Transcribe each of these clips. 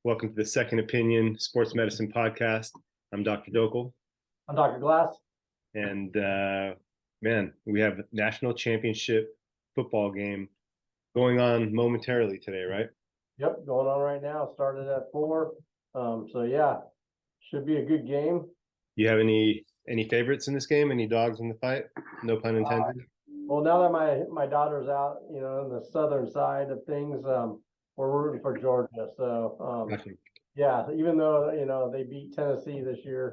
Welcome to the Second Opinion Sports Medicine Podcast. I'm Dr. Dhokal. I'm Dr. Glass. And man, we have a national championship football game going on momentarily today, right? Yep, going on right now. Started at 4. So yeah, should be a good game. You have any favorites in this game? Any dogs in the fight? No pun intended. Well, now that my daughter's out, on the southern side of things, we're rooting for Georgia. So yeah, even though they beat Tennessee this year,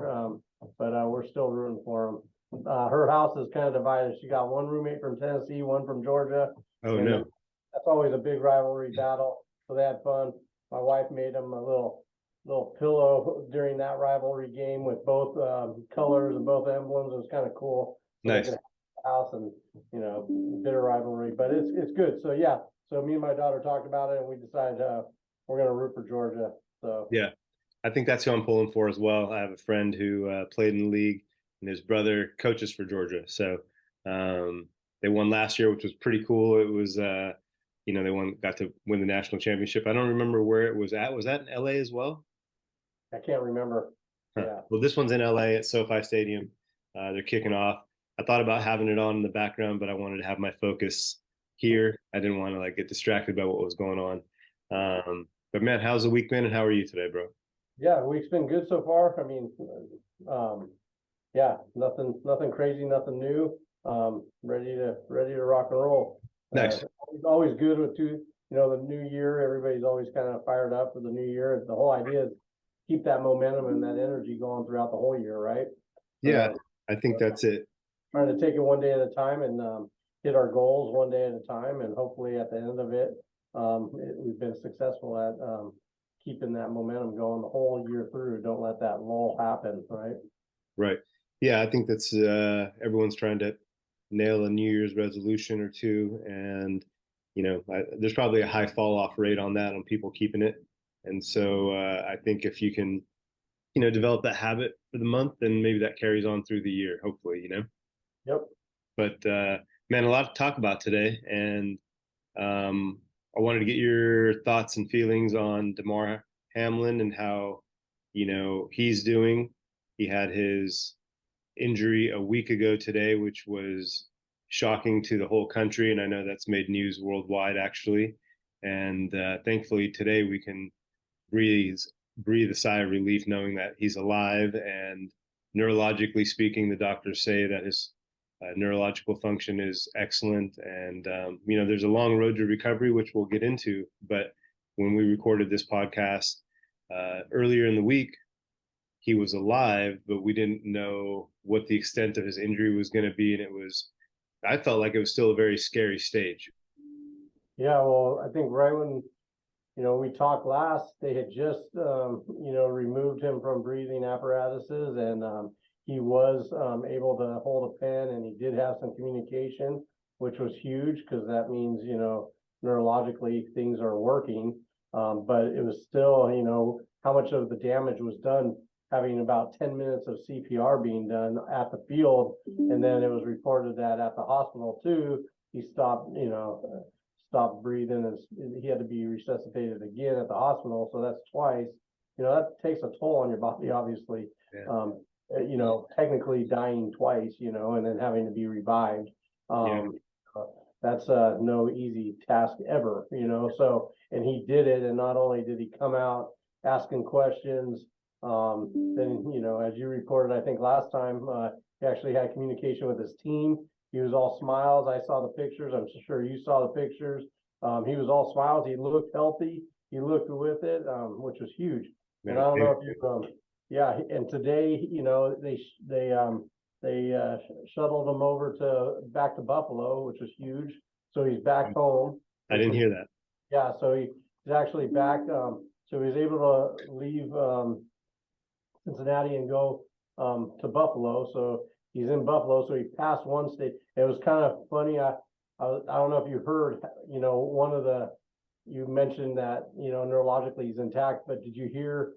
but we're still rooting for them. Her house is kind of divided. She got one roommate from Tennessee, one from Georgia. Oh no, that's always a big rivalry battle. So they had fun. My wife made them a little pillow during that rivalry game with both colors and both emblems. It was kind of cool. So nice. House and bitter rivalry, but it's good. So yeah, so me and my daughter talked about it and we decided we're going to root for Georgia. So yeah, I think that's who I'm pulling for as well. I have a friend who played in the league and his brother coaches for Georgia. So they won last year, which was pretty cool. It was they got to win the national championship. I don't remember where it was at. Was that in LA as well? I can't remember. Yeah. Well, this one's in LA at SoFi Stadium. They're kicking off. I thought about having it on in the background, but I wanted to have my focus here. I didn't want to get distracted by what was going on. But man, how's the week been and how are you today, bro? Yeah, the week's been good so far. I mean, yeah, nothing crazy, nothing new. Ready to rock and roll. Nice. Always good with the new year. Everybody's always kind of fired up for the new year. The whole idea is keep that momentum and that energy going throughout the whole year, right? Yeah, I think that's it. Trying to take it one day at a time and hit our goals one day at a time, and hopefully at the end of it, we've been successful at keeping that momentum going the whole year through. Don't let that lull happen, right? Right. Yeah, I think that's everyone's trying to nail a New Year's resolution or two, and there's probably a high fall off rate on that on people keeping it, and so I think if you can develop that habit for the month, then maybe that carries on through the year, hopefully. Yep. But man, a lot to talk about today, and I wanted to get your thoughts and feelings on Damar Hamlin and how he's doing. He had his injury a week ago today, which was shocking to the whole country, and I know that's made news worldwide actually. And thankfully today we can breathe a sigh of relief knowing that he's alive, and neurologically speaking, the doctors say that his neurological function is excellent, and there's a long road to recovery, which we'll get into. But when we recorded this podcast earlier in the week, he was alive, but we didn't know what the extent of his injury was going to be, and I felt like it was still a very scary stage. Yeah, well, I think right when we talked last, they had just removed him from breathing apparatuses, and he was able to hold a pen, and he did have some communication, which was huge because that means, neurologically things are working. But it was still, how much of the damage was done having about 10 minutes of CPR being done at the field. And then it was reported that at the hospital too, he stopped breathing, and he had to be resuscitated again at the hospital. So that's twice. That takes a toll on your body, obviously. Yeah. Technically dying twice, and then having to be revived. That's no easy task ever, so, and he did it. And not only did he come out asking questions, then, as you reported, I think last time, he actually had communication with his team. He was all smiles. I saw the pictures. I'm sure you saw the pictures. He was all smiles. He looked healthy. He looked with it, which was huge. And I don't know if you, yeah. And today, they shuttled him over back to Buffalo, which was huge. So he's back home. I didn't hear that. Yeah. So he's actually back. So he was able to leave Cincinnati and go to Buffalo. So he's in Buffalo. So he passed one state. It was kind of funny. I don't know if you heard, you mentioned that, neurologically he's intact, but did you hear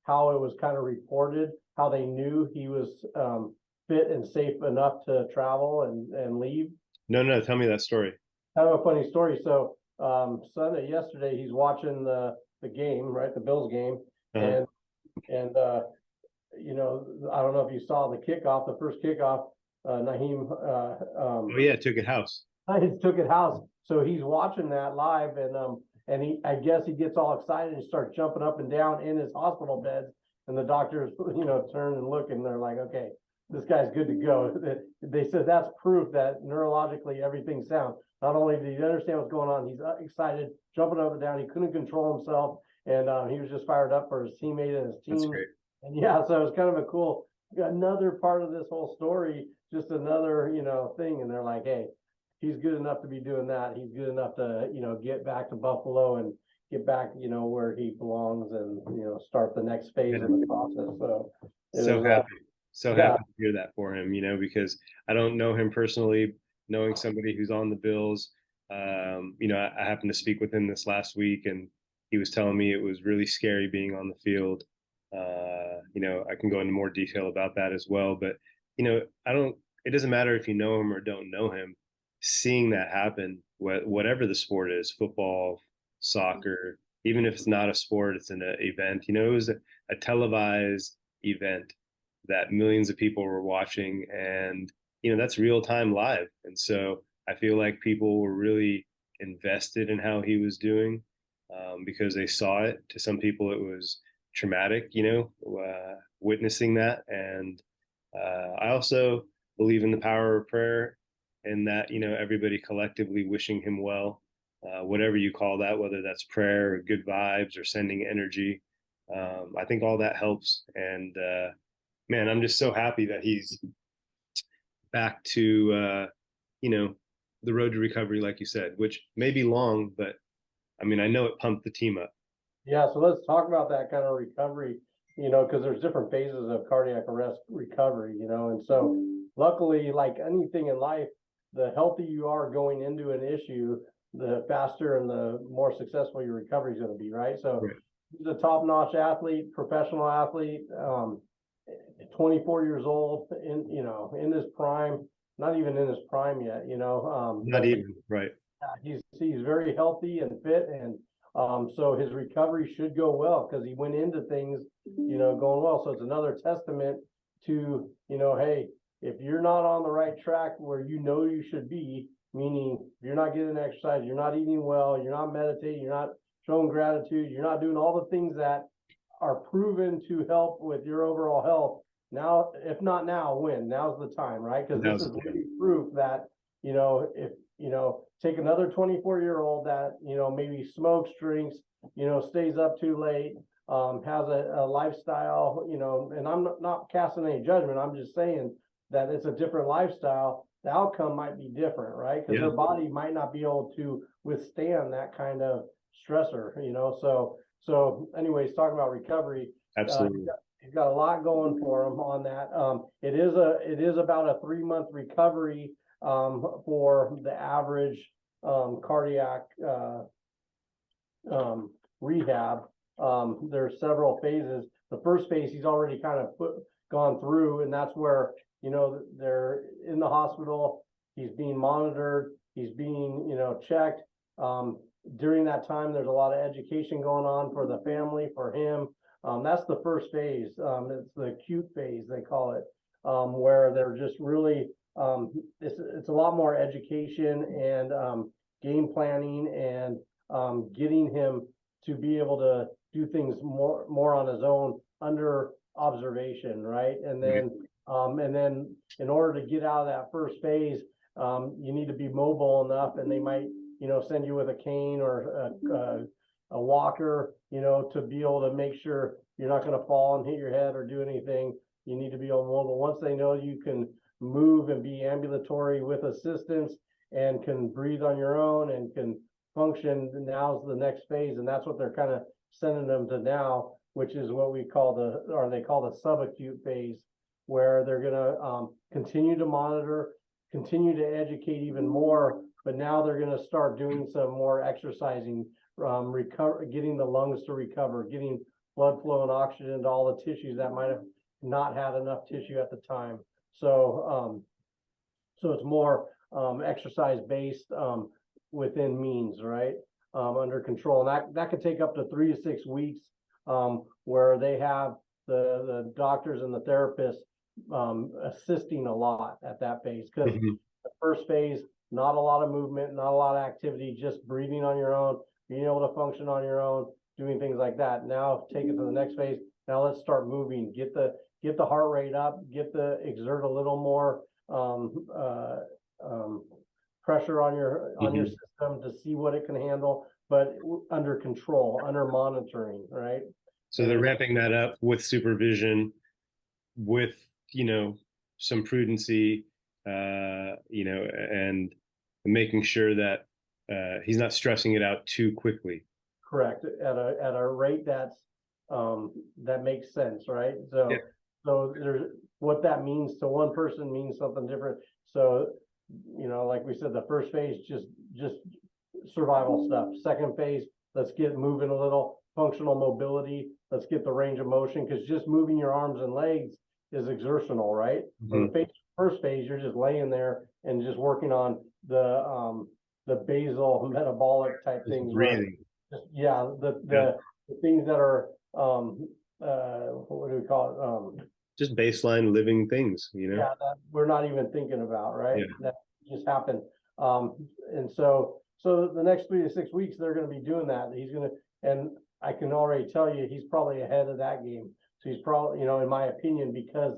how it was kind of reported, how they knew he was fit and safe enough to travel and leave? No, tell me that story. Kind of a funny story. So yesterday, he's watching the game, right? The Bills game. Uh-huh. And you know, I don't know if you saw the kickoff, the first kickoff, Naheem, Oh yeah, took it house. he took it house. So he's watching that live, and I guess he gets all excited and starts jumping up and down in his hospital bed. And the doctors, you know, turn and look, and they're like, okay, this guy's good to go. They said that's proof that neurologically everything's sound. Not only did he understand what's going on, he's excited, jumping up and down. He couldn't control himself, and he was just fired up for his teammate and his team. That's great. And yeah, so it's kind of a cool, another part of this whole story, just another, you know, thing. And they're like, hey, he's good enough to be doing that. He's good enough to, you know, get back to Buffalo and get back, you know, where he belongs, and, you know, start the next phase of the process. So happy. So yeah. happy to hear that for him, you know, because I don't know him personally. Knowing somebody who's on the Bills, you know, I happened to speak with him this last week, and he was telling me it was really scary being on the field. You know, I can go into more detail about that as well, but you know, it doesn't matter if you know him or don't know him. Seeing that happen, whatever the sport is, football, soccer, even if it's not a sport, it's an event. You know, it was a televised event that millions of people were watching, and you know, that's real time live. And so I feel like people were really invested in how he was doing, because they saw it. To some people, it was traumatic, you know, witnessing that. And I also believe in the power of prayer, and that, you know, everybody collectively wishing him well, whatever you call that, whether that's prayer or good vibes or sending energy. I think all that helps. And man, I'm just so happy that he's back to, you know, the road to recovery, like you said, which may be long, but I mean, I know it pumped the team up. Yeah, so let's talk about that kind of recovery, you know, because there's different phases of cardiac arrest recovery, you know. And so luckily, like anything in life, the healthier you are going into an issue, the faster and the more successful your recovery is going to be, right? So Right. he's a top-notch athlete, professional athlete, 24 years old, in, you know, in his prime, not even in his prime yet, you know. Not even, right. He's very healthy and fit, and so his recovery should go well because he went into things, you know, going well. So it's another testament to, you know, hey, if you're not on the right track where you know you should be, meaning you're not getting exercise, you're not eating well, you're not meditating, you're not showing gratitude, you're not doing all the things that are proven to help with your overall health. Now, if not now, when? Now's the time, right? Because this is really proof that, you know, if, you know, take another 24-year-old that, you know, maybe smokes, drinks, you know, stays up too late, has a lifestyle, you know, and I'm not casting any judgment. I'm just saying that it's a different lifestyle. The outcome might be different, right? Because their body might not be able to withstand that kind of stressor, you know. So anyways, talking about recovery, Absolutely. he's got a lot going for him on that. It is about a 3-month recovery for the average cardiac rehab. There's several phases. The first phase he's already kind of gone through, and that's where, you know, they're in the hospital. He's being monitored. He's being, you know, checked. During that time, there's a lot of education going on for the family, for him. That's the first phase. It's the acute phase, they call it, where they're just really, it's a lot more education and game planning and getting him to be able to do things more on his own under observation, right? And then in order to get out of that first phase, you need to be mobile enough, and they might, you know, send you with a cane or a walker, you know, to be able to make sure you're not going to fall and hit your head or do anything. You need to be on mobile. Once they know you can move and be ambulatory with assistance and can breathe on your own and can function, now's the next phase. And that's what they're kind of sending them to now, which is what we call they call the subacute phase, where they're going to continue to monitor, continue to educate even more, but now they're going to start doing some more exercising, getting the lungs to recover, getting blood flow and oxygen into all the tissues that might have not had enough tissue at the time. So, so it's more exercise based, within means, right? Under control. And that could take up to 3 to 6 weeks, where they have the doctors and the therapists assisting a lot at that phase. Because the first phase, not a lot of movement, not a lot of activity, just breathing on your own, being able to function on your own, doing things like that. Now take it to the next phase. Now let's start moving, get the heart rate up, exert a little more pressure on your system to see what it can handle, but under control, under monitoring, right? So they're ramping that up with supervision, with, some prudency, and making sure that he's not stressing it out too quickly. Correct. At a rate that makes sense, right? So, so there's what that means to one person means something different. So, like we said, the first phase, just survival stuff. Second phase, let's get moving a little, functional mobility. Let's get the range of motion, because just moving your arms and legs is exertional, right? The first phase, you're just laying there and just working on the basal metabolic type things. Breathing. The things that are what do we call it? Just baseline living things, that we're not even thinking about, right? That just happened. And so the next 3 to 6 weeks, they're going to be doing that. And I can already tell you, he's probably ahead of that game. So he's probably, in my opinion, because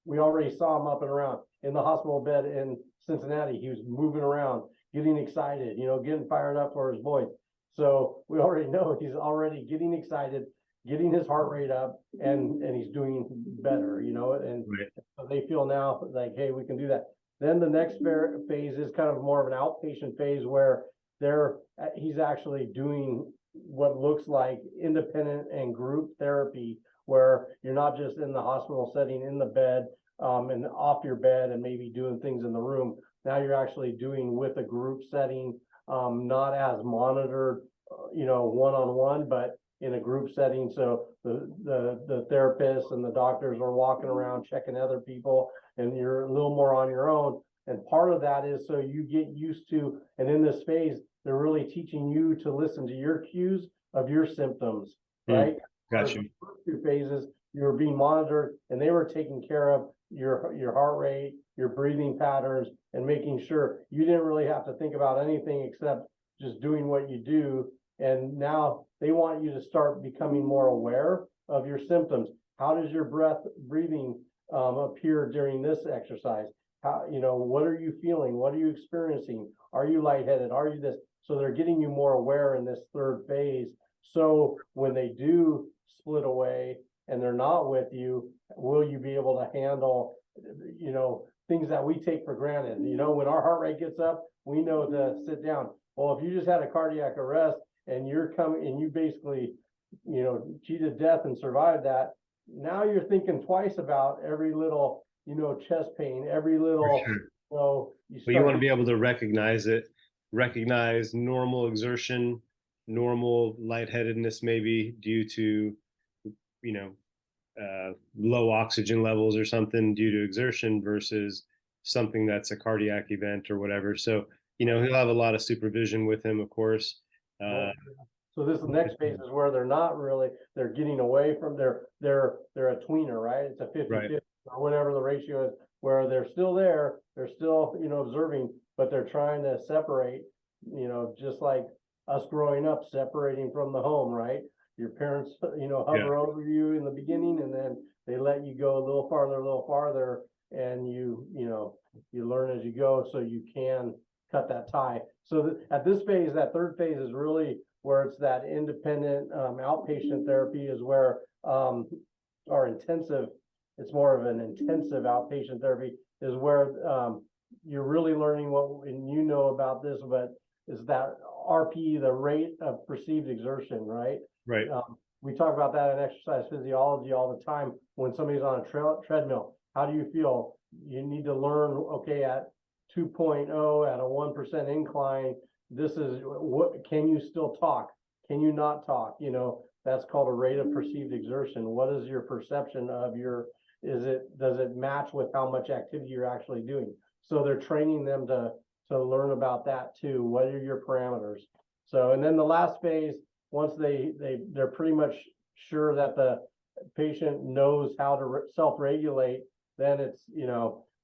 we already saw him up and around in the hospital bed in Cincinnati. He was moving around, getting excited, getting fired up for his voice. So we already know he's already getting excited, getting his heart rate up, and he's doing better, and so they feel now like, hey, we can do that. Then the next phase is kind of more of an outpatient phase, where he's actually doing what looks like independent and group therapy, where you're not just in the hospital setting in the bed and off your bed and maybe doing things in the room. Now you're actually doing with a group setting, not as monitored, one-on-one, but in a group setting. So the therapists and the doctors are walking around checking other people, and you're a little more on your own. And part of that is so you get used to, and in this phase, they're really teaching you to listen to your cues of your symptoms, right? Gotcha. The first 2 phases, you were being monitored, and they were taking care of your heart rate, your breathing patterns, and making sure you didn't really have to think about anything except just doing what you do. And now they want you to start becoming more aware of your symptoms. How does your breathing appear during this exercise? How, what are you feeling? What are you experiencing? Are you lightheaded? Are you this? So they're getting you more aware in this third phase. So when they do split away and they're not with you, will you be able to handle, things that we take for granted? When our heart rate gets up, we know to sit down. Well, if you just had a cardiac arrest and you're coming and you basically, cheated death and survived that, now you're thinking twice about every little, chest pain, every little, you want to be able to recognize normal exertion, normal lightheadedness, maybe due to, low oxygen levels or something due to exertion, versus something that's a cardiac event or whatever. So, he'll have a lot of supervision with him, of course. So this next phase is where they're getting away from they're a tweener, right? It's a 50-50 or whatever the ratio is, where they're still there, they're still, observing, but they're trying to separate, just like us growing up, separating from the home, right? Your parents, hover over you in the beginning, and then they let you go a little farther, and you learn as you go, so you can cut that tie. So at this phase, that third phase is really where it's that independent outpatient therapy, is where our intensive, it's more of an intensive outpatient therapy, is where you're really learning what, and about this, but is that RPE, the rate of perceived exertion, right? Right. We talk about that in exercise physiology all the time. When somebody's on a treadmill, how do you feel? You need to learn, okay, at 2.0 at a 1% incline, this is what, can you still talk? Can you not talk? That's called a rate of perceived exertion. What is your perception of does it match with how much activity you're actually doing? So they're training them to to learn about that too. What are your parameters? So, and then the last phase, once they're pretty much sure that the patient knows how to self-regulate, then it's,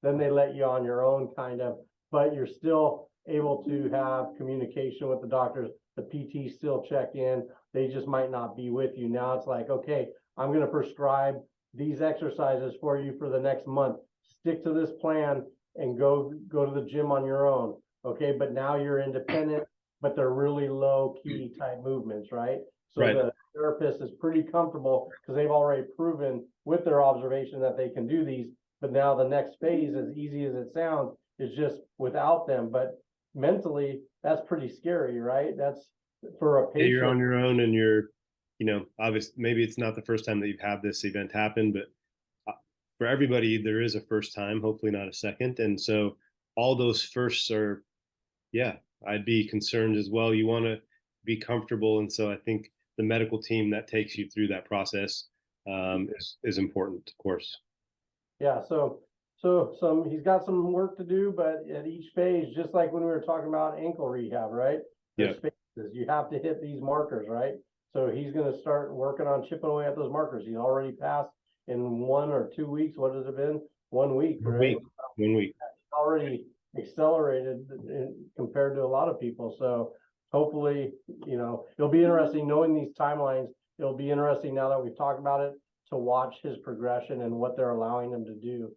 then they let you on your own kind of, but you're still able to have communication with the doctors. The PT still check in. They just might not be with you. Now it's like, okay, I'm going to prescribe these exercises for you for the next month. Stick to this plan and go to the gym on your own. Okay, but now you're independent, but they're really low key type movements, right? So Right. the therapist is pretty comfortable because they've already proven with their observation that they can do these. But now the next phase, as easy as it sounds, is just without them. But mentally, that's pretty scary, right? That's for a patient. You're on your own, and you're, obviously, maybe it's not the first time that you've had this event happen, but for everybody, there is a first time, hopefully not a second. And so all those firsts are, yeah, I'd be concerned as well. You want to be comfortable. And so I think the medical team that takes you through that process is important, of course. Yeah, so he's got some work to do, but at each phase, just like when we were talking about ankle rehab, right? There's phases. You have to hit these markers, right? So he's going to start working on chipping away at those markers. He's already passed in 1 or 2 weeks. What has it been? 1 week, right? 1 week. He's already accelerated compared to a lot of people. So hopefully, it'll be interesting knowing these timelines. It'll be interesting now that we've talked about it to watch his progression and what they're allowing him to do.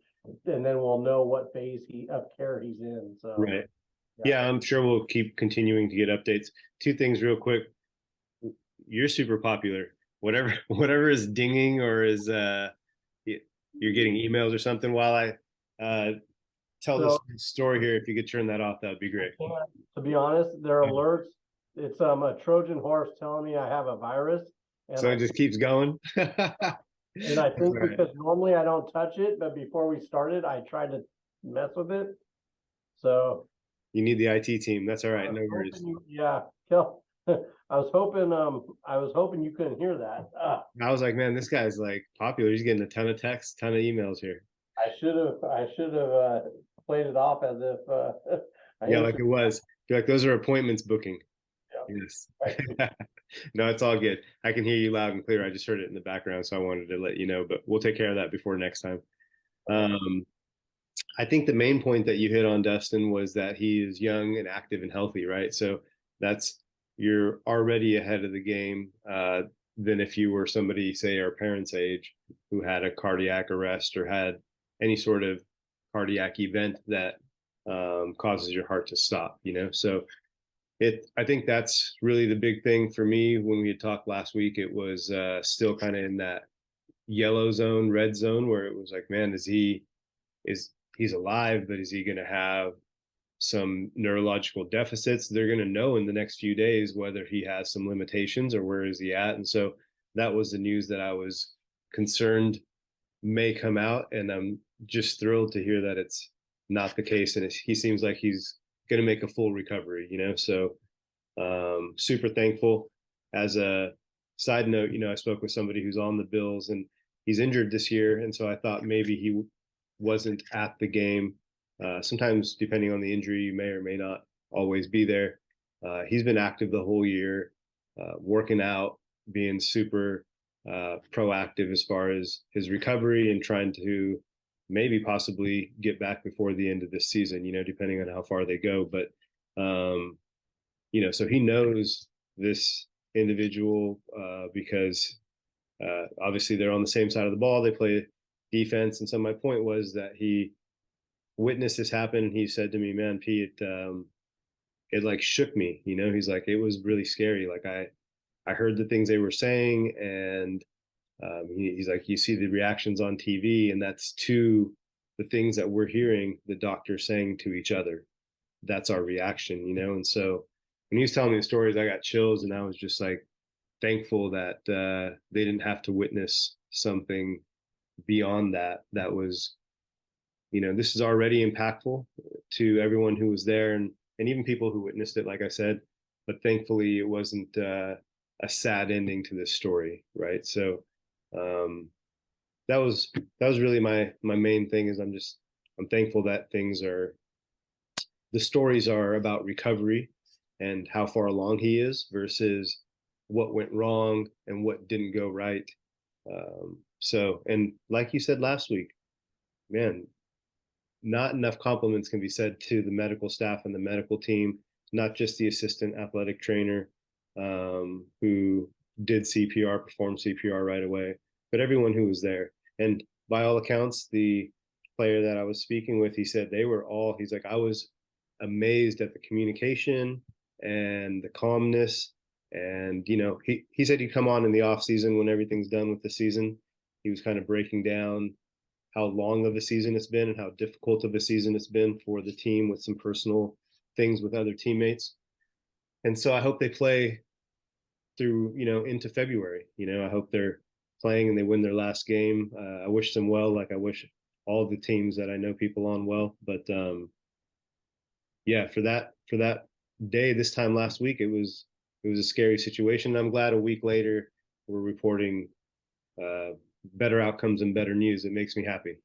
And then we'll know what phase of care he's in. So right. Yeah, I'm sure we'll keep continuing to get updates. 2 things real quick. You're super popular. Whatever is dinging or is you're getting emails or something while I tell this story here. If you could turn that off, that would be great. To be honest, they're alerts. It's a Trojan horse telling me I have a virus. And so it just keeps going. And I think because normally I don't touch it, but before we started, I tried to mess with it. So you need the IT team. That's all right. No worries. Yeah, Kel. I was hoping you couldn't hear that. I was like, man, this guy's like popular. He's getting a ton of texts, ton of emails here. I should have played it off as if yeah, like it was. You're like, those are appointments booking. Yep. Yes. No, it's all good. I can hear you loud and clear. I just heard it in the background, so I wanted to let you know, but we'll take care of that before next time. I think the main point that you hit on, Dustin, was that he is young and active and healthy, right? So you're already ahead of the game than if you were somebody, say, our parents' age, who had a cardiac arrest or had any sort of cardiac event that causes your heart to stop, So I think that's really the big thing for me. When we had talked last week, it was still kind of in that yellow zone, red zone, where it was like, man, he's alive, but is he going to have some neurological deficits? They're going to know in the next few days whether he has some limitations or where is he at. And so that was the news that I was concerned may come out. And I'm just thrilled to hear that it's not the case. And he seems like he's going to make a full recovery, So super thankful. As a side note, I spoke with somebody who's on the Bills and he's injured this year. And so I thought maybe he wasn't at the game. Sometimes, depending on the injury, you may or may not always be there. He's been active the whole year, working out, being super proactive as far as his recovery and trying to maybe possibly get back before the end of this season, depending on how far they go. But, so he knows this individual because obviously they're on the same side of the ball. They play defense. And so my point was that he witnessed this happen. And he said to me, man, Pete, it like shook me, he's like, it was really scary. Like I heard the things they were saying, and he's like, you see the reactions on TV, and that's to the things that we're hearing the doctor saying to each other. That's our reaction, And so when he was telling me the stories, I got chills, and I was just like thankful that they didn't have to witness something beyond that. That was, this is already impactful to everyone who was there, and even people who witnessed it, like I said. But thankfully, it wasn't a sad ending to this story, right? So that was really my main thing. Is I'm thankful that things are the stories are about recovery and how far along he is versus what went wrong and what didn't go right. So, and like you said last week, man, not enough compliments can be said to the medical staff and the medical team, not just the assistant athletic trainer who did CPR, performed CPR right away, but everyone who was there. And by all accounts, the player that I was speaking with, he said he's like, I was amazed at the communication and the calmness. And, he said he'd come on in the off season when everything's done with the season. He was kind of breaking down how long of a season it's been and how difficult of a season it's been for the team with some personal things with other teammates. And so I hope they play through, into February. I hope they're playing and they win their last game. I wish them well, like I wish all the teams that I know people on well. But yeah, for that day this time last week, it was a scary situation. I'm glad a week later we're reporting better outcomes and better news. It makes me happy.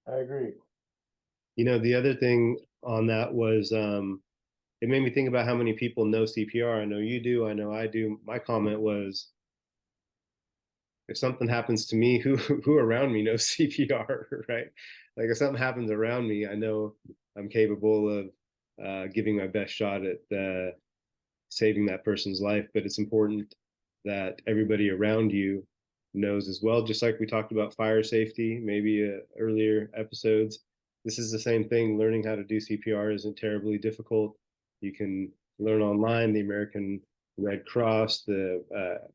I agree. The other thing on that was it made me think about how many people know CPR. I know you do. I know I do. My comment was, if something happens to me, who around me knows CPR, right? Like if something happens around me, I know I'm capable of giving my best shot at saving that person's life. But it's important that everybody around you knows as well. Just like we talked about fire safety, maybe earlier episodes. This is the same thing. Learning how to do CPR isn't terribly difficult. You can learn online. The American Red Cross, the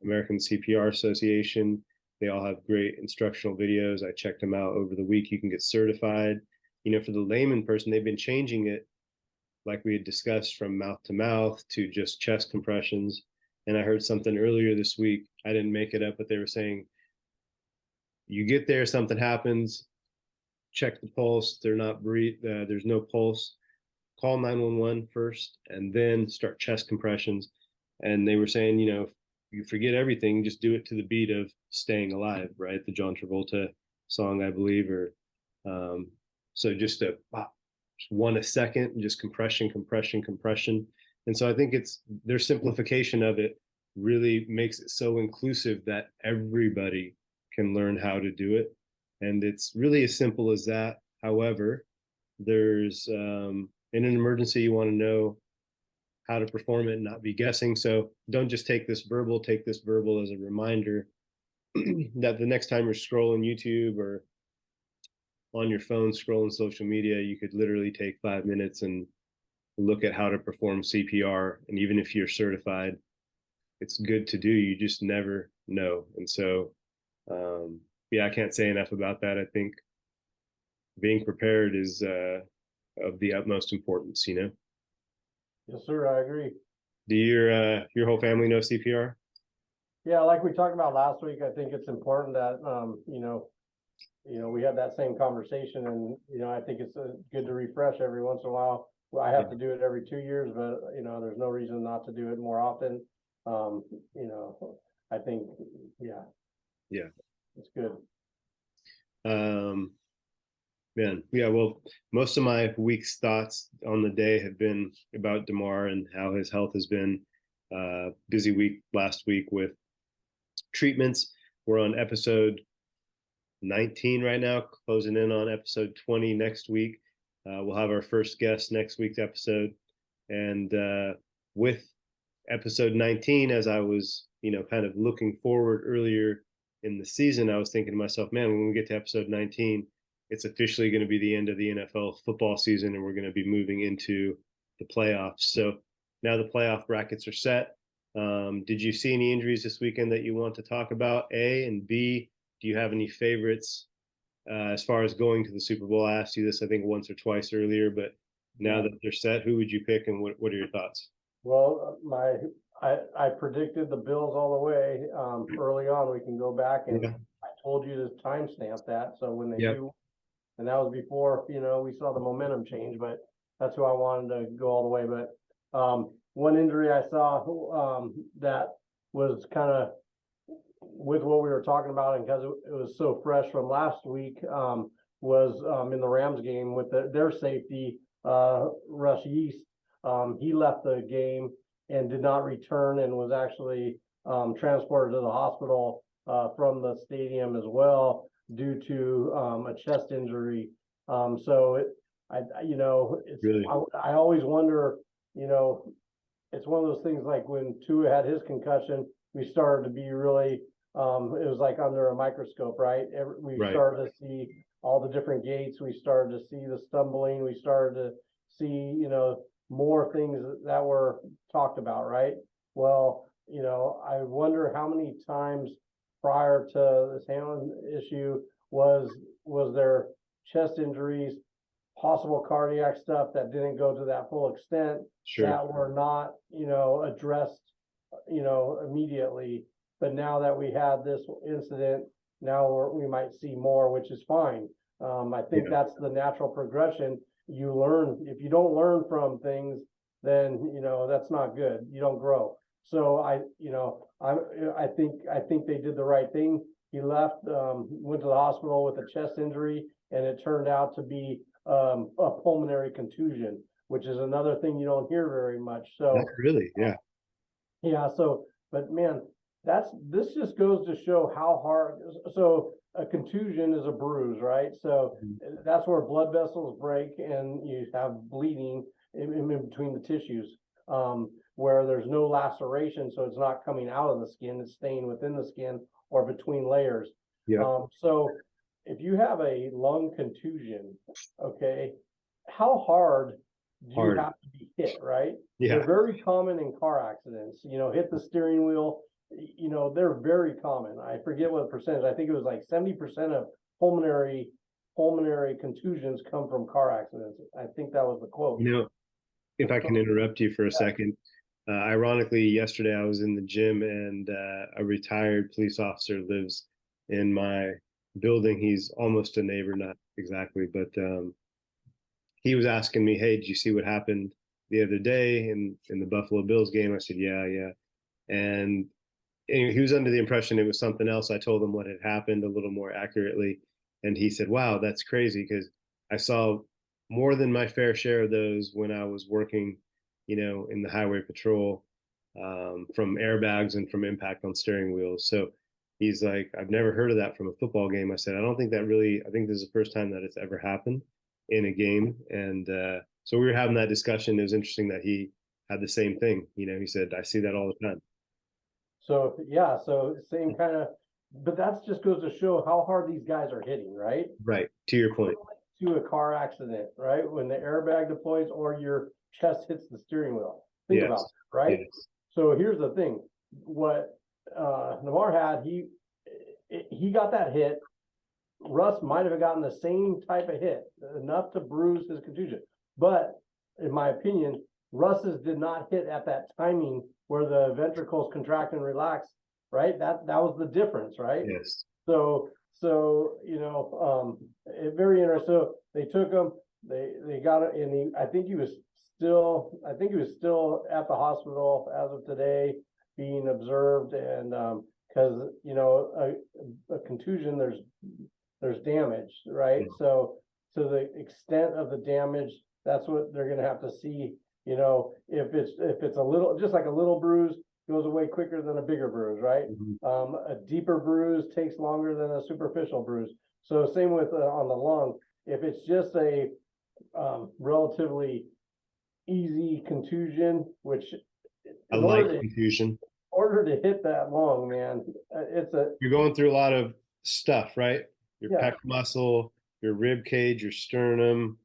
American CPR Association, they all have great instructional videos. I checked them out over the week. You can get certified. For the layman person, they've been changing it, like we had discussed, from mouth to mouth to just chest compressions. And I heard something earlier this week. I didn't make it up, but they were saying, you get there, something happens, check the pulse. They're not there's no pulse. Call 911 first, and then start chest compressions. And they were saying, if you forget everything, just do it to the beat of "Staying Alive," right? The John Travolta song, I believe. Or so just one a second, just compression, compression, compression. And so I think their simplification of it really makes it so inclusive that everybody can learn how to do it. And it's really as simple as that. However, there's in an emergency, you want to know how to perform it and not be guessing. So don't just take this verbal as a reminder that the next time you're scrolling YouTube or on your phone, scrolling social media, you could literally take 5 minutes and look at how to perform CPR. And even if you're certified, it's good to do. You just never know. And so, yeah, I can't say enough about that. I think being prepared is of the utmost importance. Yes, sir. I agree. Do your whole family know CPR? Yeah, like we talked about last week, I think it's important that we had that same conversation, and I think it's good to refresh every once in a while. Well, I have to do it every 2 years, but there's no reason not to do it more often. I think, yeah, it's good. Man, yeah. Well, most of my week's thoughts on the day have been about Damar and how his health has been. Busy week last week with treatments. We're on episode 19 right now, closing in on episode 20 next week. We'll have our first guest next week's episode. And with episode 19, as I was, kind of looking forward earlier in the season, I was thinking to myself, man, when we get to episode 19, it's officially going to be the end of the NFL football season, and we're going to be moving into the playoffs. So now the playoff brackets are set. Did you see any injuries this weekend that you want to talk about? A, and B, do you have any favorites as far as going to the Super Bowl? I asked you this, I think, once or twice earlier, but now that they're set, who would you pick, and what are your thoughts? Well, I predicted the Bills all the way early on. We can go back, and I told you to timestamp that. So when they do, and that was before we saw the momentum change. But that's who I wanted to go all the way. But one injury I saw that was kind of with what we were talking about, and because it was so fresh from last week, was in the Rams game with their safety Rush Yeast, he left the game and did not return and was actually transported to the hospital from the stadium as well due to a chest injury. Really? I always wonder, it's one of those things like when Tua had his concussion, we started to be really, it was like under a microscope, right? We Right. started to see all the different gaits. We started to see the stumbling. We started to see, more things that were talked about, right? Well, I wonder how many times prior to this Hamlin issue was there chest injuries, possible cardiac stuff that didn't go to that full extent, Sure. that were not, addressed, immediately. But now that we had this incident, now we might see more, which is fine. I think that's the natural progression. You learn. If you don't learn from things, then that's not good. You don't grow. So I think they did the right thing. He left, went to the hospital with a chest injury, and it turned out to be a pulmonary contusion, which is another thing you don't hear very much. So That's really, yeah. So, but man, this just goes to show how hard. So a contusion is a bruise, right? So that's where blood vessels break and you have bleeding in between the tissues, where there's no laceration, so it's not coming out of the skin, it's staying within the skin or between layers. Yeah. So if you have a lung contusion, okay, how hard do you have to be hit, right? Yeah. They're very common in car accidents. Hit the steering wheel. They're very common. I forget what percentage. I think it was like 70% of pulmonary contusions come from car accidents. I think that was the quote. If I can interrupt you for a second. Ironically, yesterday I was in the gym and a retired police officer lives in my building. He's almost a neighbor, not exactly, but he was asking me, "Hey, did you see what happened the other day in the Buffalo Bills game?" I said, "Yeah." And he was under the impression it was something else. I told him what had happened a little more accurately, and he said, "Wow, that's crazy," because I saw more than my fair share of those when I was working, in the highway patrol, from airbags and from impact on steering wheels. So he's like, "I've never heard of that from a football game." I said, "I don't think that really, I think this is the first time that it's ever happened in a game." And so we were having that discussion. It was interesting that he had the same thing. He said, "I see that all the time." So same kind of, but that just goes to show how hard these guys are hitting, right? Right. To your point. To a car accident, right? When the airbag deploys or your chest hits the steering wheel. Think about that, right? Yes. So here's the thing: what Damar had, he got that hit. Russ might have gotten the same type of hit, enough to bruise his contusion. But in my opinion, Russ's did not hit at that timing where the ventricles contract and relax, right? That was the difference, right? Yes. So very interesting. So they took him, they got it, and I think he was still at the hospital as of today, being observed, and because a contusion, there's damage, right? Yeah. So to the extent of the damage, that's what they're going to have to see. If it's a little, just like a little bruise goes away quicker than a bigger bruise, right? A deeper bruise takes longer than a superficial bruise. So same with on the lung. If it's just a relatively easy contusion, which A light contusion. In order to hit that lung, man, you're going through a lot of stuff, right? Your pec muscle, your rib cage, your sternum,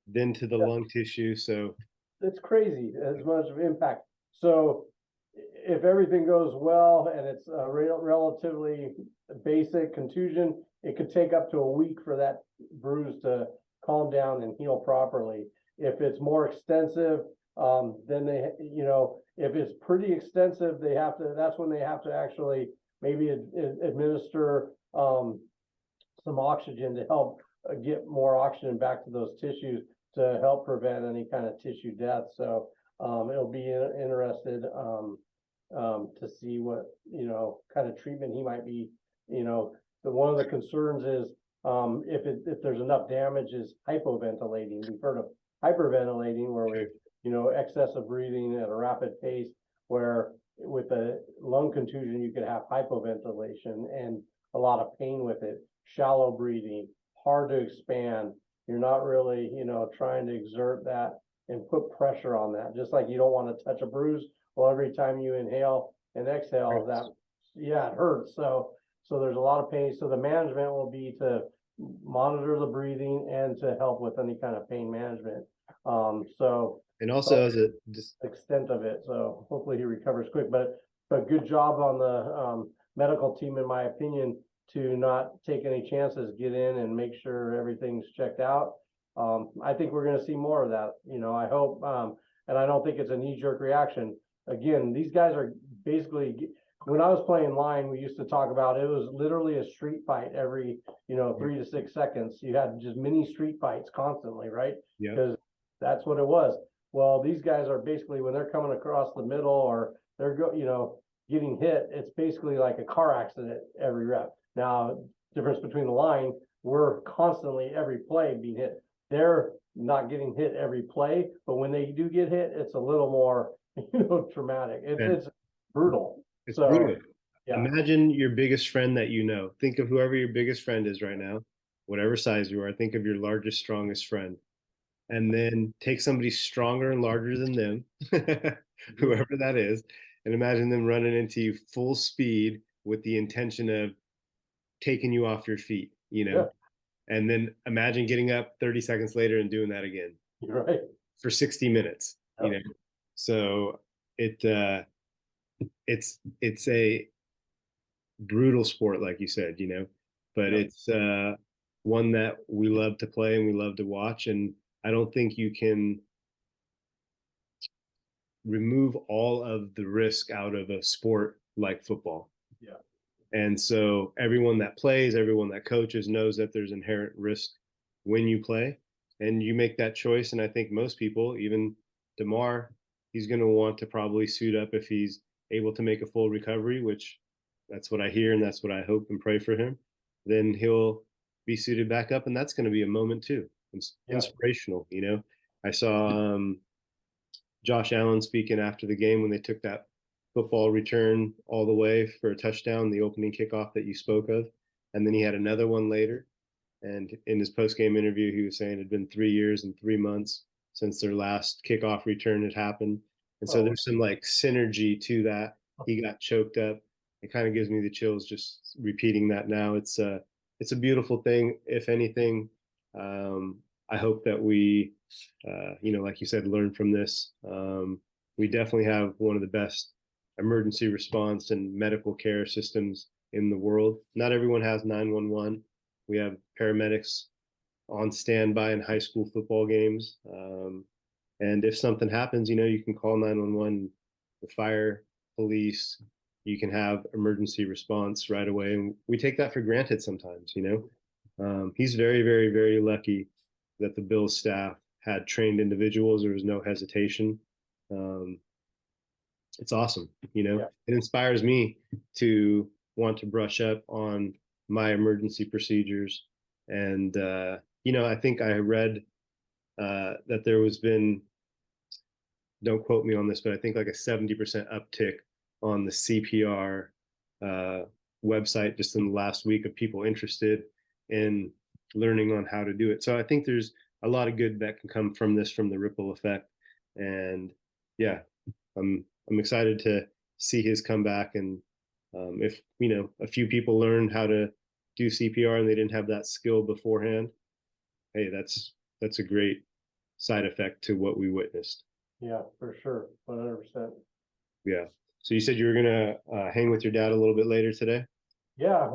then to the lung tissue. So it's crazy as much of impact. So if everything goes well and it's a relatively basic contusion, it could take up to a week for that bruise to calm down and heal properly. If it's more extensive, then if it's pretty extensive, that's when they have to actually maybe administer some oxygen to help get more oxygen back to those tissues to help prevent any kind of tissue death. So it'll be interested to see what kind of treatment he might be. One of the concerns is if there's enough damage is hypoventilating. We've heard of hyperventilating, where we, excessive breathing at a rapid pace, where with a lung contusion, you could have hypoventilation and a lot of pain with it, shallow breathing, hard to expand. You're not really, trying to exert that and put pressure on that. Just like you don't want to touch a bruise. Well, every time you inhale and exhale, that, yeah, it hurts. So there's a lot of pain. So the management will be to monitor the breathing and to help with any kind of pain management. And also as a extent of it. So hopefully he recovers quick, but good job on the medical team, in my opinion, to not take any chances, get in and make sure everything's checked out. I think we're going to see more of that. I hope, and I don't think it's a knee-jerk reaction. Again, these guys are basically, when I was playing line, we used to talk about, it was literally a street fight every, 3 to 6 seconds. You had just mini street fights constantly, right? Yeah. Because that's what it was. Well, these guys are basically, when they're coming across the middle or they're getting hit, it's basically like a car accident every rep. Now, difference between the line, we're constantly every play being hit. They're not getting hit every play, but when they do get hit, it's a little more, traumatic. It's brutal. It's brutal. Yeah. Imagine your biggest friend that you know. Think of whoever your biggest friend is right now, whatever size you are. Think of your largest, strongest friend. And then take somebody stronger and larger than them, whoever that is, and imagine them running into you full speed with the intention of taking you off your feet, Yeah. and then imagine getting up 30 seconds later and doing that again. You're right. For 60 minutes, So it's a brutal sport, like you said, but it's one that we love to play and we love to watch. And I don't think you can remove all of the risk out of a sport like football. Yeah. And so everyone that plays, everyone that coaches knows that there's inherent risk when you play, and you make that choice. And I think most people, even Damar, he's going to want to probably suit up if he's able to make a full recovery, which that's what I hear and that's what I hope and pray for him. Then he'll be suited back up, and that's going to be a moment too. It's inspirational. I saw Josh Allen speaking after the game when they took that football return all the way for a touchdown, the opening kickoff that you spoke of. And then he had another one later. And in his post-game interview, he was saying it had been 3 years and 3 months since their last kickoff return had happened. And so there's some like synergy to that. He got choked up. It kind of gives me the chills just repeating that now. It's a beautiful thing. If anything, I hope that we, like you said, learn from this. We definitely have one of the best emergency response and medical care systems in the world. Not everyone has 911. We have paramedics on standby in high school football games. And if something happens, you can call 911, the fire, police, you can have emergency response right away. And we take that for granted sometimes, He's very, very, very lucky that the Bills staff had trained individuals. There was no hesitation. It's awesome. It inspires me to want to brush up on my emergency procedures. And, I think I read that there was been, don't quote me on this, but I think like a 70% uptick on the CPR website just in the last week of people interested in learning on how to do it. So I think there's a lot of good that can come from this, from the ripple effect. And yeah, I'm excited to see his comeback. And if a few people learned how to do CPR and they didn't have that skill beforehand, hey, that's a great side effect to what we witnessed. Yeah, for sure, 100%. Yeah. So you said you were gonna hang with your dad a little bit later today? Yeah,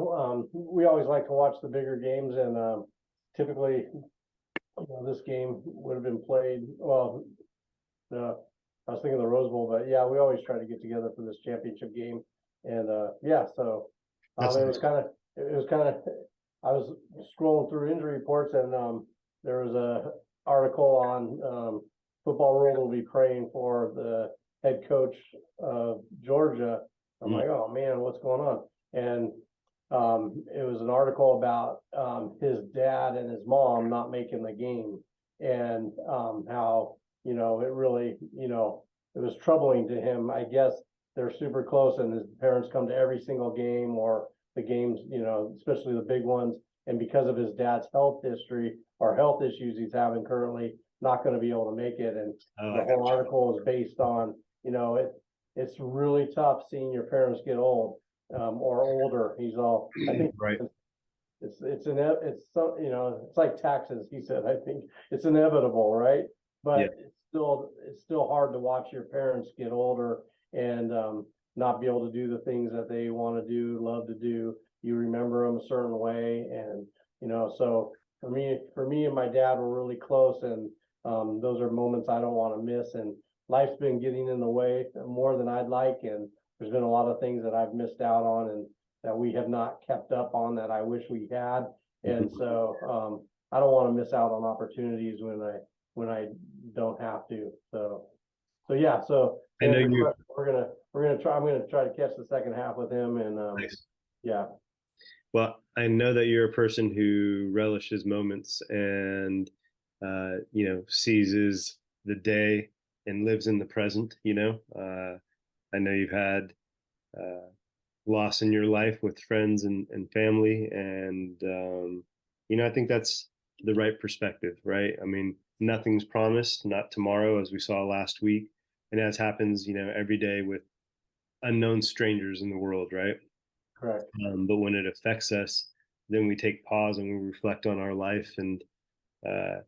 we always like to watch the bigger games, and typically, this game would have been played. Well, I was thinking of the Rose Bowl, but yeah, we always try to get together for this championship game, and yeah, so it was kind of. I was scrolling through injury reports, and there was a article on Football World will be praying for the head coach of Georgia. I'm like, oh man, what's going on? And it was an article about his dad and his mom not making the game. and how, it really, it was troubling to him. I guess they're super close, and his parents come to every single game, or the games, especially the big ones. And because of his dad's health history or health issues he's having currently, not going to be able to make it. And the whole article is based on, it's really tough seeing your parents get old, or older. He's all, I think, Right. it's like taxes. He said, I think it's inevitable, right? But it's still hard to watch your parents get older and not be able to do the things that they want to do, love to do. You remember them a certain way, and so for me and my dad were really close, and those are moments I don't want to miss. And life's been getting in the way more than I'd like, and there's been a lot of things that I've missed out on, and that we have not kept up on that I wish we had. And so I don't want to miss out on opportunities when I don't have to. So yeah. So I know you. we're gonna try. I'm gonna try to catch the second half with him, and Nice. yeah. Well, I know that you're a person who relishes moments and seizes the day and lives in the present. I know you've had uh, loss in your life with friends and family, and I think that's the right perspective, right? I mean, nothing's promised, not tomorrow, as we saw last week, and as happens, every day with unknown strangers in the world, right? Correct. But when it affects us, then we take pause and we reflect on our life and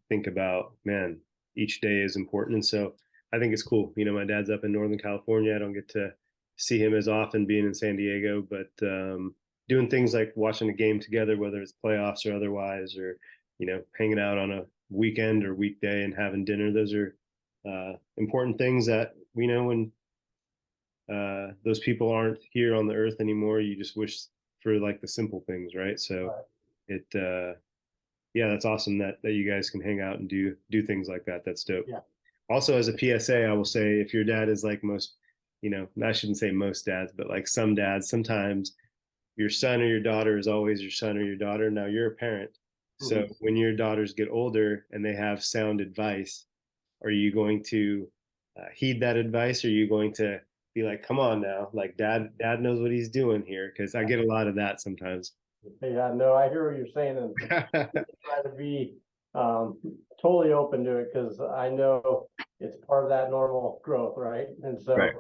think about, man, each day is important. And so I think it's cool. My dad's up in Northern California. I don't get to see him as often being in San Diego, but doing things like watching a game together, whether it's playoffs or otherwise, or, hanging out on a weekend or weekday and having dinner. Those are important things that we know when those people aren't here on the earth anymore. You just wish for like the simple things, right? So it yeah, that's awesome that you guys can hang out and do things like that. That's dope. Yeah. Also, as a PSA, I will say, if your dad is like most, I shouldn't say most dads, but like some dads, sometimes your son or your daughter is always your son or your daughter. Now you're a parent, so when your daughters get older and they have sound advice, are you going to heed that advice? Or are you going to be like, come on now, like dad knows what he's doing here? Because I get a lot of that sometimes. Yeah, no, I hear what you're saying, and try to be totally open to it, because I know it's part of that normal growth, right? And so Right.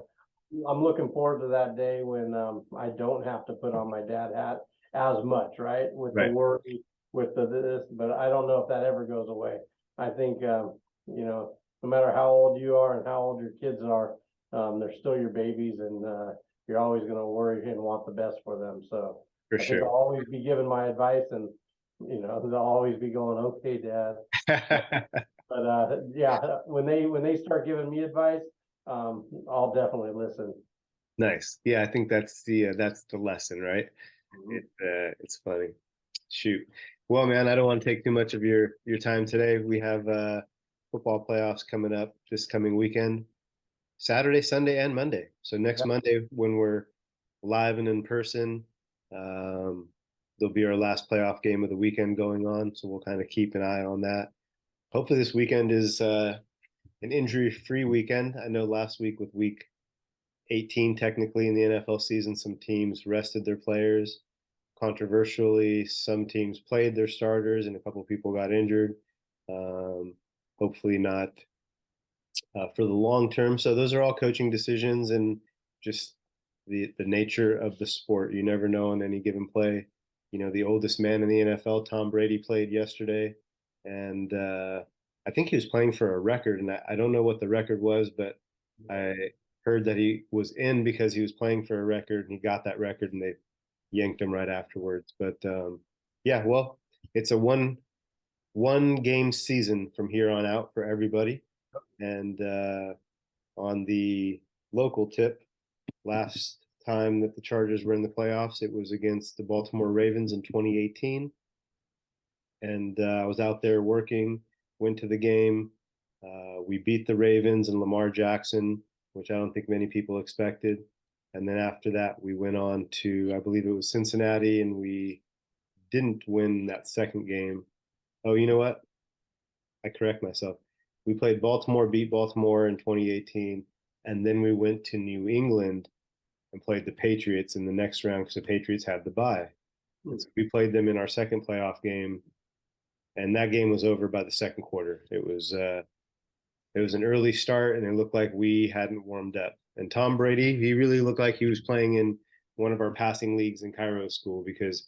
I'm looking forward to that day when I don't have to put on my dad hat as much, right? With the Right. worry, with the this, but I don't know if that ever goes away. I think no matter how old you are and how old your kids are, they're still your babies, and you're always going to worry and want the best for them. So For I think I'll sure. always be giving my advice, and they'll always be going, "Okay, Dad." But yeah, when they start giving me advice, I'll definitely listen. Nice. Yeah, I think that's the lesson, right? It's funny. Shoot. Well, man, I don't want to take too much of your time today. We have football playoffs coming up this coming weekend, Saturday, Sunday, and Monday. So next Yep. Monday, when we're live and in person, um, there'll be our last playoff game of the weekend going on. So we'll kind of keep an eye on that. Hopefully, this weekend is an injury-free weekend. I know last week with week 18 technically in the NFL season, some teams rested their players. Controversially, some teams played their starters and a couple of people got injured. Hopefully not for the long term. So those are all coaching decisions and just the nature of the sport. You never know on any given play. The oldest man in the NFL, Tom Brady, played yesterday, and I think he was playing for a record, and I don't know what the record was, but I heard that he was in because he was playing for a record, and he got that record, and they yanked him right afterwards. But yeah, well, it's a one game season from here on out for everybody. And on the local tip, last time that the Chargers were in the playoffs, it was against the Baltimore Ravens in 2018. And I was out there working, went to the game. We beat the Ravens and Lamar Jackson, which I don't think many people expected. And then after that, we went on to, I believe it was Cincinnati, and we didn't win that second game. Oh, you know what? I correct myself. We played Baltimore, beat Baltimore in 2018, and then we went to New England and played the Patriots in the next round because the Patriots had the bye. And so we played them in our second playoff game, and that game was over by the second quarter. It was an early start, and it looked like we hadn't warmed up. And Tom Brady, he really looked like he was playing in one of our passing leagues in Cairo school because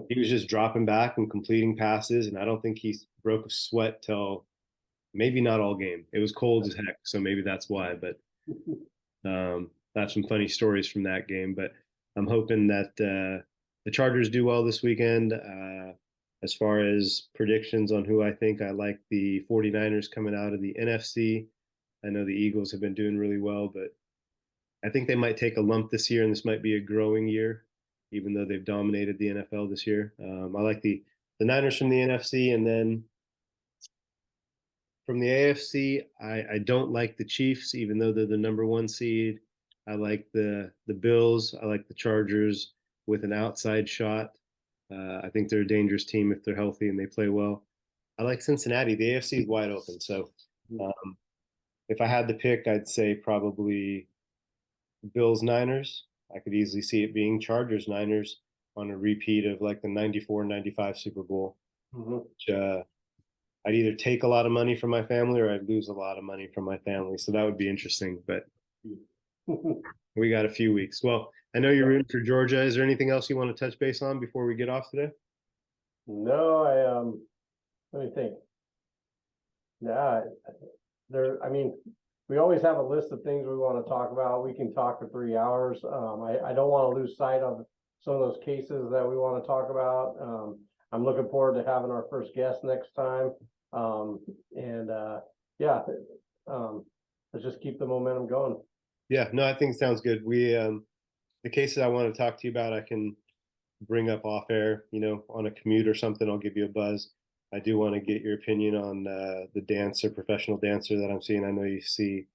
he was just dropping back and completing passes, and I don't think he broke a sweat till maybe not all game. It was cold as heck, so maybe that's why. But I have some funny stories from that game. But I'm hoping that the Chargers do well this weekend. As far as predictions on who I think, I like the 49ers coming out of the NFC. I know the Eagles have been doing really well, but I think they might take a lump this year, and this might be a growing year, even though they've dominated the NFL this year. I like the Niners from the NFC, and then from the AFC, I don't like the Chiefs, even though they're the number one seed. I like the Bills. I like the Chargers with an outside shot. I think they're a dangerous team if they're healthy and they play well. I like Cincinnati. The AFC is wide open. So if I had to pick, I'd say probably Bills Niners. I could easily see it being Chargers Niners on a repeat of like the 94-95 Super Bowl. Which, I'd either take a lot of money from my family or I'd lose a lot of money from my family. So that would be interesting. But we got a few weeks. Well, I know you're rooting for Georgia. Is there anything else you want to touch base on before we get off today? No, let me think. Yeah, I mean, we always have a list of things we want to talk about. We can talk for 3 hours. I don't want to lose sight of some of those cases that we want to talk about. I'm looking forward to having our first guest next time. Yeah, let's just keep the momentum going. Yeah, no, I think it sounds good. The cases I want to talk to you about, I can bring up off air, on a commute or something. I'll give you a buzz. I do want to get your opinion on the professional dancer that I'm seeing. I know you see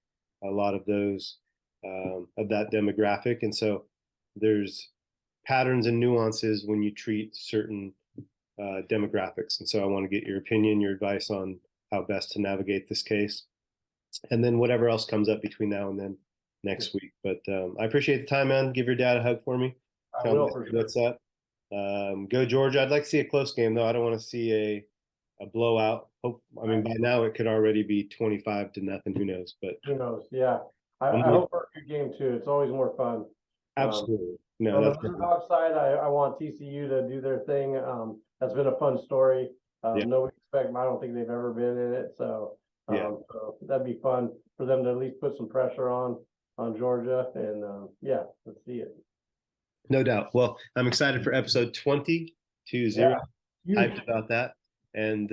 a lot of those of that demographic. And so there's patterns and nuances when you treat certain demographics. And so I want to get your opinion, your advice on how best to navigate this case. And then whatever else comes up between now and then next week. But I appreciate the time, man. Give your dad a hug for me. I will for sure. What's up? Go Georgia. I'd like to see a close game though. I don't want to see a blowout. I mean, by now it could already be 25-0. Who knows? But who knows? Yeah, I hope for a good game too. It's always more fun. Absolutely. No, on the Underdog side, I want TCU to do their thing. That's been a fun story. Nobody expect. I don't think they've ever been in it. So that'd be fun for them to at least put some pressure on Georgia. And let's see it. No doubt. Well, I'm excited for episode 20. Hyped about that, and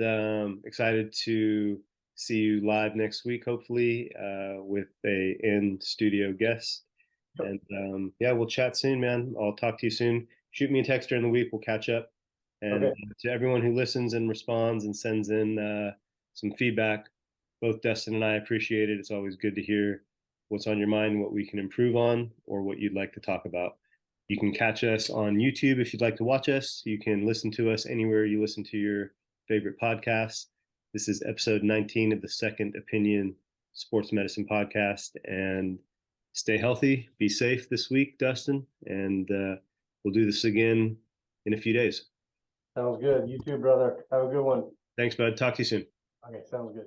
excited to see you live next week, hopefully, with a in-studio guest. And we'll chat soon, man. I'll talk to you soon. Shoot me a text during the week. We'll catch up. And to everyone who listens and responds and sends in some feedback, both Dustin and I appreciate it. It's always good to hear what's on your mind, what we can improve on, or what you'd like to talk about. You can catch us on YouTube if you'd like to watch us. You can listen to us anywhere you listen to your favorite podcasts. This is episode 19 of the Second Opinion Sports Medicine Podcast. And stay healthy, be safe this week, Dustin. And we'll do this again in a few days. Sounds good. You too, brother. Have a good one. Thanks, bud. Talk to you soon. Okay, sounds good.